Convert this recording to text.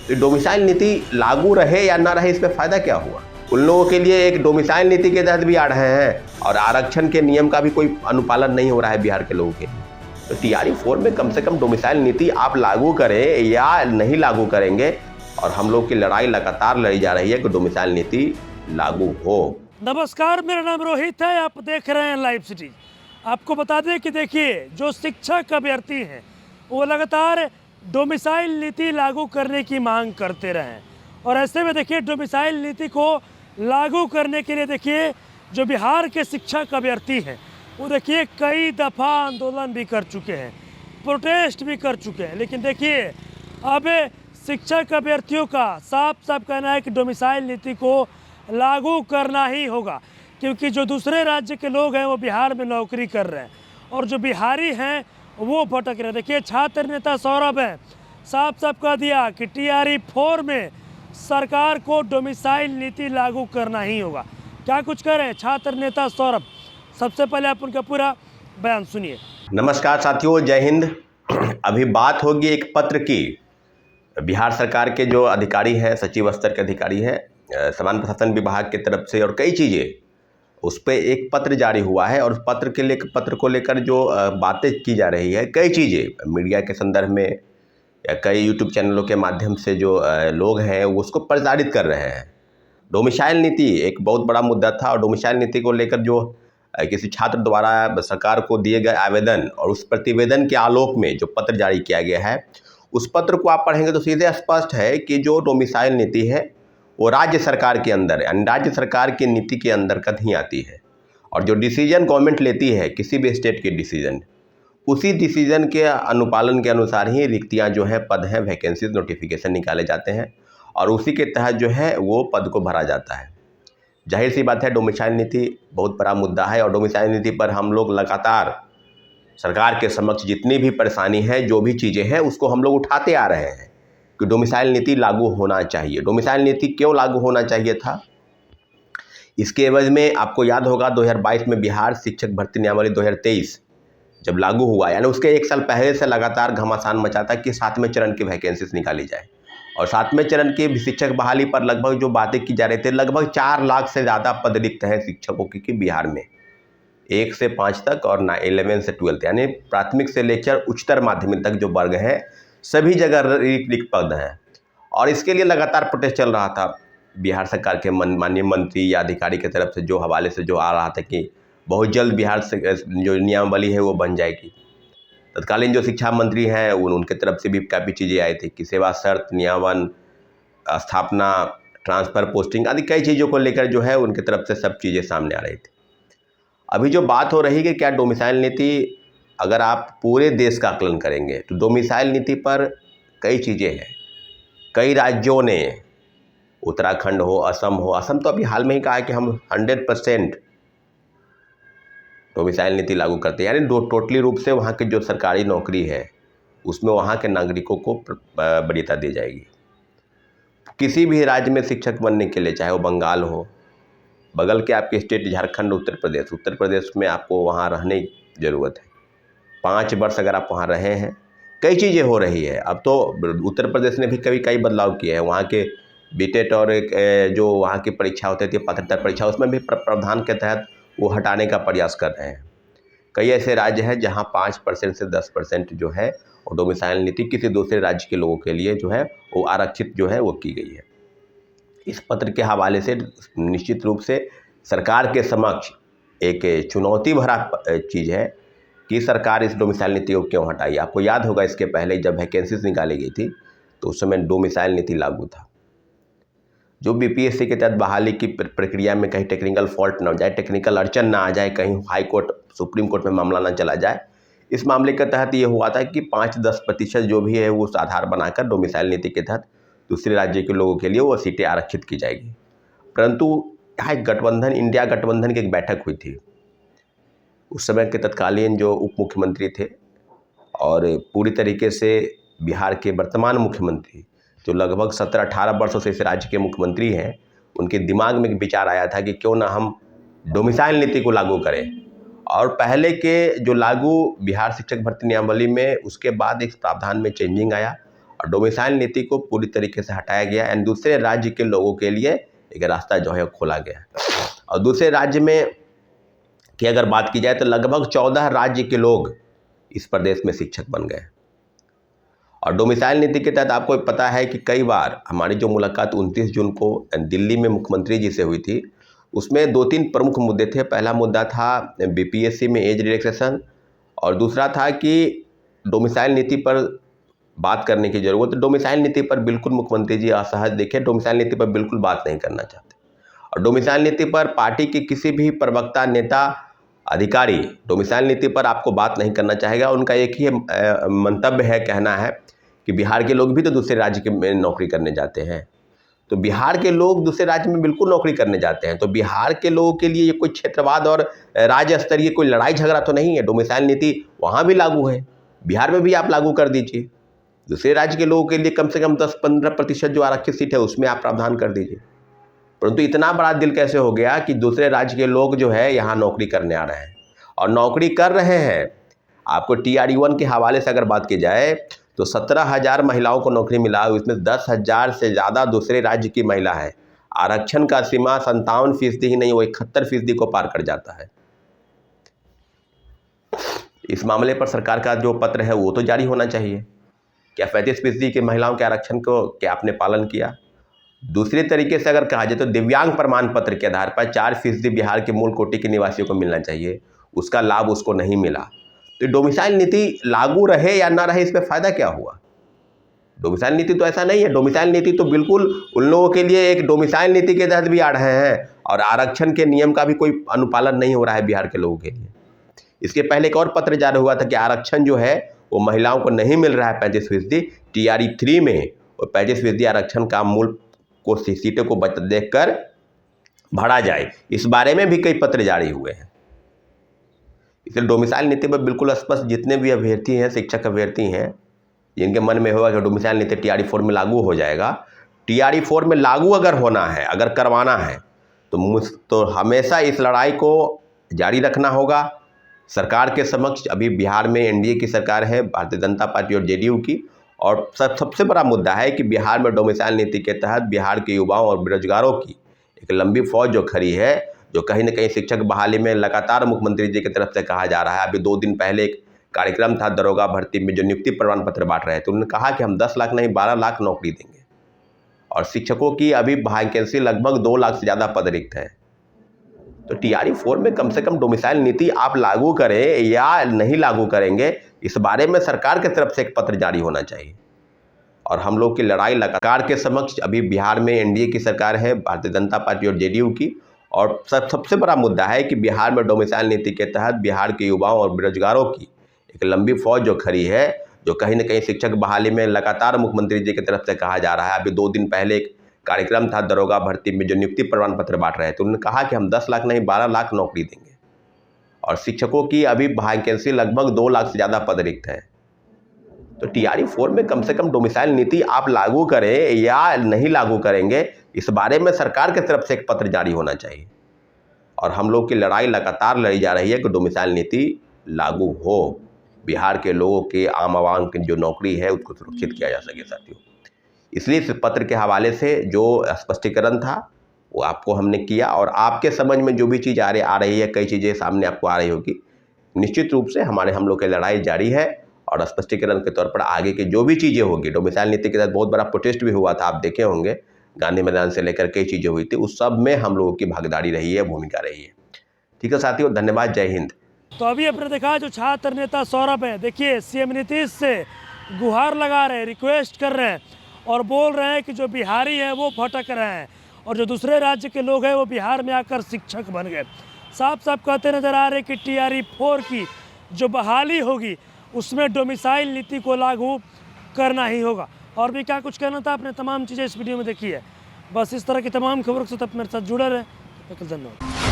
तो डोमिसाइल नीति लागू रहे या ना रहे, इसमें फायदा क्या हुआ? उन लोगों के लिए एक डोमिसाइल नीति के तहत भी आ रहे हैं और आरक्षण के नियम का भी कोई अनुपालन नहीं हो रहा है बिहार के लोगों के। तो TRE-4 में कम से कम डोमिसाइल नीति आप लागू करें या नहीं लागू करेंगे, और हम लोग की लड़ाई लगातार लड़ी जा रही है कि डोमिसाइल नीति लागू हो। नमस्कार, मेरा नाम रोहित है, आप देख रहे हैं लाइव सिटी। आपको बता दें कि देखिए, जो शिक्षक अभ्यर्थी हैं वो लगातार डोमिसाइल नीति लागू करने की मांग करते रहे, और ऐसे में देखिए डोमिसाइल नीति को लागू करने के लिए देखिए जो बिहार के शिक्षक अभ्यर्थी हैं वो देखिए कई दफ़ा आंदोलन भी कर चुके हैं, प्रोटेस्ट भी कर चुके हैं। लेकिन देखिए अब शिक्षक अभ्यर्थियों का साफ साफ कहना है कि डोमिसाइल नीति को लागू करना ही होगा, क्योंकि जो दूसरे राज्य के लोग हैं वो बिहार में नौकरी कर रहे हैं और जो बिहारी हैं वो भटक रहे हैं। देखिए छात्र नेता सौरभ है, साफ साफ कह दिया कि TRE-4 में सरकार को डोमिसाइल नीति लागू करना ही होगा। क्या कुछ कह रहे हैं छात्र नेता सौरभ? सबसे पहले आप उनका पूरा बयान सुनिए। नमस्कार साथियों, जय हिंद। अभी बात होगी एक पत्र की। बिहार सरकार के जो अधिकारी हैं, सचिव स्तर के अधिकारी हैं, सामान्य प्रशासन विभाग की तरफ से और कई चीज़ें, उस पर एक पत्र जारी हुआ है और उस पत्र को लेकर जो बातें की जा रही है, कई चीज़ें मीडिया के संदर्भ में या कई यूट्यूब चैनलों के माध्यम से जो लोग हैं वो उसको प्रचारित कर रहे हैं। डोमिसाइल नीति एक बहुत बड़ा मुद्दा था और डोमिसाइल नीति को लेकर जो किसी छात्र द्वारा सरकार को दिए गए आवेदन और उस प्रतिवेदन के आलोक में जो पत्र जारी किया गया है, उस पत्र को आप पढ़ेंगे तो सीधे स्पष्ट है कि जो डोमिसाइल नीति है वो राज्य सरकार के अंदर, यानी राज्य सरकार की नीति के अंतर्गत ही आती है, और जो डिसीजन गवर्नमेंट लेती है किसी भी स्टेट के डिसीजन, उसी डिसीजन के अनुपालन के अनुसार ही रिक्तियां जो है, पद हैं, वैकेंसीज, नोटिफिकेशन निकाले जाते हैं और उसी के तहत जो है वो पद को भरा जाता है। जाहिर सी बात है कि नीति बहुत बड़ा मुद्दा है और डोमिसाइल नीति पर हम लोग लगातार सरकार के समक्ष जितनी भी परेशानी है, जो भी चीज़ें हैं, उसको हम लोग उठाते आ रहे हैं कि डोमिसाइल नीति लागू होना चाहिए। डोमिसाइल नीति क्यों लागू होना चाहिए था? इसके एवज में आपको याद होगा 2022 में बिहार शिक्षक भर्ती नियमावली 2023 जब लागू हुआ, यानी उसके एक साल पहले से लगातार घमासान मचा था कि 7वें चरण की वैकेंसीज निकाली जाए, और 7वें चरण की शिक्षक बहाली पर लगभग जो बातें की जा रही थी, लगभग 4 लाख से ज़्यादा पद रिक्त हैं शिक्षकों की बिहार में, 1 से 5 तक और 11 से 12, यानी प्राथमिक से लेकर उच्चतर माध्यमिक तक जो वर्ग हैं सभी जगह रिक्त पद हैं। और इसके लिए लगातार प्रोटेस्ट चल रहा था बिहार सरकार के माननीय मंत्री या अधिकारी की तरफ से, जो हवाले से जो आ रहा था कि बहुत जल्द बिहार से जो नियमावली है वो बन जाएगी। तत्कालीन जो शिक्षा मंत्री हैं उनके तरफ से भी काफ़ी चीज़ें आई थी कि सेवा शर्त, नियमन, स्थापना, ट्रांसफ़र, पोस्टिंग आदि कई चीज़ों को लेकर जो है उनके तरफ से सब चीज़ें सामने आ रही थी। अभी जो बात हो रही है कि क्या डोमिसाइल नीति, अगर आप पूरे देश का आकलन करेंगे तो डोमिसाइल नीति पर कई चीज़ें हैं। कई राज्यों ने, उत्तराखंड हो, असम तो अभी हाल में ही कहा है कि हम 100% डोमिसाइल नीति लागू करते हैं, यानी टोटली रूप से वहाँ की जो सरकारी नौकरी है उसमें वहाँ के नागरिकों को वरीयता दी जाएगी। किसी भी राज्य में शिक्षक बनने के लिए, चाहे वो बंगाल हो, बगल के आपके स्टेट झारखंड, उत्तर प्रदेश में आपको वहाँ रहने की ज़रूरत है। 5 वर्ष अगर आप वहाँ रहे हैं, कई चीज़ें हो रही है। अब तो उत्तर प्रदेश ने भी कई बदलाव किए हैं। वहाँ के बीटेट और जो वहाँ की परीक्षा होती थी, पात्रता परीक्षा, उसमें भी प्रावधान के तहत वो हटाने का प्रयास कर रहे हैं। कई ऐसे राज्य हैं जहाँ 5% से 10% जो है और डोमिसाइल नीति किसी दूसरे राज्य के लोगों के लिए जो है वो आरक्षित जो है वो की गई है। इस पत्र के हवाले से निश्चित रूप से सरकार के समक्ष एक चुनौती भरा चीज़ है कि सरकार इस डोमिसाइल नीति को क्यों हटाई। आपको याद होगा इसके पहले जब वैकेंसीज निकाली गई थी तो उस समय डोमिसाइल नीति लागू था। जो BPSC के तहत बहाली की प्रक्रिया में कहीं टेक्निकल फॉल्ट ना हो जाए, टेक्निकल अड़चन ना आ जाए, कहीं हाई कोर्ट, सुप्रीम कोर्ट में मामला ना चला जाए, इस मामले के तहत ये हुआ था कि 5-10% जो भी है वो उस आधार बनाकर डोमिसाइल नीति के तहत दूसरे राज्य के लोगों के लिए वो सीटें आरक्षित की जाएगी। परंतु यहाँ एक गठबंधन, इंडिया गठबंधन की एक बैठक हुई थी। उस समय के तत्कालीन जो उप मुख्यमंत्री थे और पूरी तरीके से बिहार के वर्तमान मुख्यमंत्री, जो लगभग 17-18 वर्षों से इस राज्य के मुख्यमंत्री हैं, उनके दिमाग में एक विचार आया था कि क्यों ना हम डोमिसाइल नीति को लागू करें। और पहले के जो लागू बिहार शिक्षक भर्ती नियमावली में, उसके बाद एक प्रावधान में चेंजिंग आया और डोमिसाइल नीति को पूरी तरीके से हटाया गया एंड दूसरे राज्य के लोगों के लिए एक रास्ता जो है खोला गया। और दूसरे राज्य में की अगर बात की जाए तो लगभग 14 राज्य के लोग इस प्रदेश में शिक्षक बन गए। और डोमिसाइल नीति के तहत आपको पता है कि कई बार हमारी जो मुलाकात 29 जून को दिल्ली में मुख्यमंत्री जी से हुई थी, उसमें 2-3 प्रमुख मुद्दे थे। पहला मुद्दा था बीपीएससी में एज रिलैक्सेशन और दूसरा था कि डोमिसाइल नीति पर बात करने की ज़रूरत। डोमिसाइल नीति पर बिल्कुल मुख्यमंत्री जी असहज दिखे, डोमिसाइल नीति पर बिल्कुल बात नहीं करना चाहते। और डोमिसाइल नीति पर पार्टी के किसी भी प्रवक्ता, नेता, अधिकारी डोमिसाइल नीति पर आपको बात नहीं करना चाहेगा। उनका एक ही मंतव्य है, कहना है कि बिहार के लोग भी तो दूसरे राज्य में नौकरी करने जाते हैं, तो बिहार के लोग दूसरे राज्य में बिल्कुल नौकरी करने जाते हैं, तो बिहार के लोगों के लिए ये कोई क्षेत्रवाद और राज्य स्तरीय कोई लड़ाई झगड़ा तो नहीं है। डोमिसाइल नीति वहाँ भी लागू है, बिहार में भी आप लागू कर दीजिए। दूसरे राज्य के लोगों के लिए कम से कम 10-15% जो आरक्षित सीट है उसमें आप प्रावधान कर दीजिए। परंतु इतना बड़ा दिल कैसे हो गया कि दूसरे राज्य के लोग जो है यहाँ नौकरी करने आ रहे हैं और नौकरी कर रहे हैं। आपको TRE-1 के हवाले से अगर बात की जाए तो 17,000 महिलाओं को नौकरी मिला, इसमें 10,000 से ज़्यादा दूसरे राज्य की महिला है। आरक्षण का सीमा 57% ही नहीं, वो 71% को पार कर जाता है। इस मामले पर सरकार का जो पत्र है वो तो जारी होना चाहिए। क्या 35% की महिलाओं के आरक्षण को क्या आपने पालन किया? दूसरे तरीके से अगर कहा जाए तो दिव्यांग प्रमाण पत्र के आधार पर 4% बिहार के मूल कोटि के निवासियों को मिलना चाहिए, उसका लाभ उसको नहीं मिला। तो डोमिसाइल नीति लागू रहे या ना रहे, इसमें फ़ायदा क्या हुआ? डोमिसाइल नीति तो ऐसा नहीं है। डोमिसाइल नीति तो बिल्कुल उन लोगों के लिए एक डोमिसाइल नीति के तहत भी आ रहे हैं और आरक्षण के नियम का भी कोई अनुपालन नहीं हो रहा है बिहार के लोगों के लिए। इसके पहले एक और पत्र जारी हुआ था कि आरक्षण जो है वो महिलाओं को नहीं मिल रहा है 35%। TRE-3 में वो 35% आरक्षण का मूल को सीटों को देख कर बढ़ा जाए, इस बारे में भी कई पत्र जारी हुए हैं। इसलिए डोमिसाइल नीति पर बिल्कुल स्पष्ट जितने भी अभ्यर्थी हैं, शिक्षक अभ्यर्थी हैं, जिनके मन में होगा कि डोमिसाइल नीति TRE-4 में लागू हो जाएगा, TRE-4 में लागू अगर होना है, अगर करवाना है तो हमेशा इस लड़ाई को जारी रखना होगा। सरकार के समक्ष अभी बिहार में NDA की सरकार है, भारतीय जनता पार्टी और JDU की, और सबसे बड़ा मुद्दा है कि बिहार में डोमिसाइल नीति के तहत बिहार के युवाओं और बेरोजगारों की एक लंबी फौज जो खड़ी है, जो कहीं ना कहीं शिक्षक बहाली में लगातार मुख्यमंत्री जी की तरफ से कहा जा रहा है। अभी 2 दिन पहले एक कार्यक्रम था दरोगा भर्ती में, जो नियुक्ति प्रमाण पत्र बांट रहे थे, उन्होंने कहा कि हम 10 लाख नहीं 12 लाख नौकरी देंगे। और शिक्षकों की अभी वैकेंसी लगभग 2 लाख से ज़्यादा पद रिक्त है। तो TRE-4 में कम से कम डोमिसाइल नीति आप लागू करें या नहीं लागू करेंगे, इस बारे में सरकार की तरफ से एक पत्र जारी होना चाहिए। और हम लोग की लड़ाई लगातार के समक्ष अभी बिहार में NDA की सरकार है, भारतीय जनता पार्टी और JDU की, और सबसे बड़ा मुद्दा है कि बिहार में डोमिसाइल नीति के तहत बिहार के युवाओं और बेरोजगारों की एक लंबी फौज जो खड़ी है, जो कहीं ना कहीं शिक्षक बहाली में लगातार मुख्यमंत्री जी की तरफ से कहा जा रहा है। अभी 2 दिन पहले एक कार्यक्रम था दरोगा भर्ती में, जो नियुक्ति प्रमाण पत्र बांट रहे थे, उन्होंने कहा कि हम 10 लाख नहीं 12 लाख नौकरी देंगे। और शिक्षकों की अभी वैकेंसी लगभग 2 लाख से ज़्यादा पद रिक्त है। तो TRE-4 में कम से कम डोमिसाइल नीति आप लागू करें या नहीं लागू करेंगे, इस बारे में सरकार की तरफ से एक पत्र जारी होना चाहिए। और हम लोग की लड़ाई लगातार लड़ी जा रही है कि डोमिसाइल नीति लागू हो, बिहार के लोगों के, आम आवाम की जो नौकरी है उसको सुरक्षित किया जा सके साथियों। इसलिए इस पत्र के हवाले से जो स्पष्टीकरण था वो आपको हमने किया, और आपके समझ में जो भी चीज़ आ रही है, कई चीज़ें सामने आपको आ रही होगी, निश्चित रूप से हम लोग की लड़ाई जारी है। और स्पष्टीकरण के तौर पर आगे की जो भी चीज़ें होगी, डोमिसाइल नीति के तहत बहुत बड़ा प्रोटेस्ट भी हुआ था, आप देखे होंगे, गांधी मैदान से लेकर कई चीज़ें हुई थी, उस सब में हम लोगों की भागीदारी रही है, भूमिका रही है। ठीक है साथियों, धन्यवाद, जय हिंद। तो अभी आपने देखा जो छात्र नेता सौरभ है, देखिए CM नीतीश से गुहार लगा रहे हैं, रिक्वेस्ट कर रहे हैं और बोल रहे हैं कि जो बिहारी हैं वो भटक रहे हैं और जो दूसरे राज्य के लोग हैं वो बिहार में आकर शिक्षक बन गए। साफ साफ कहते नजर आ रहे कि TRE-4 की जो बहाली होगी उसमें डोमिसाइल नीति को लागू करना ही होगा। और भी क्या कुछ कहना था, आपने तमाम चीज़ें इस वीडियो में देखी है। बस इस तरह की तमाम खबरों के साथ मेरे साथ जुड़े रहें। धन्यवाद।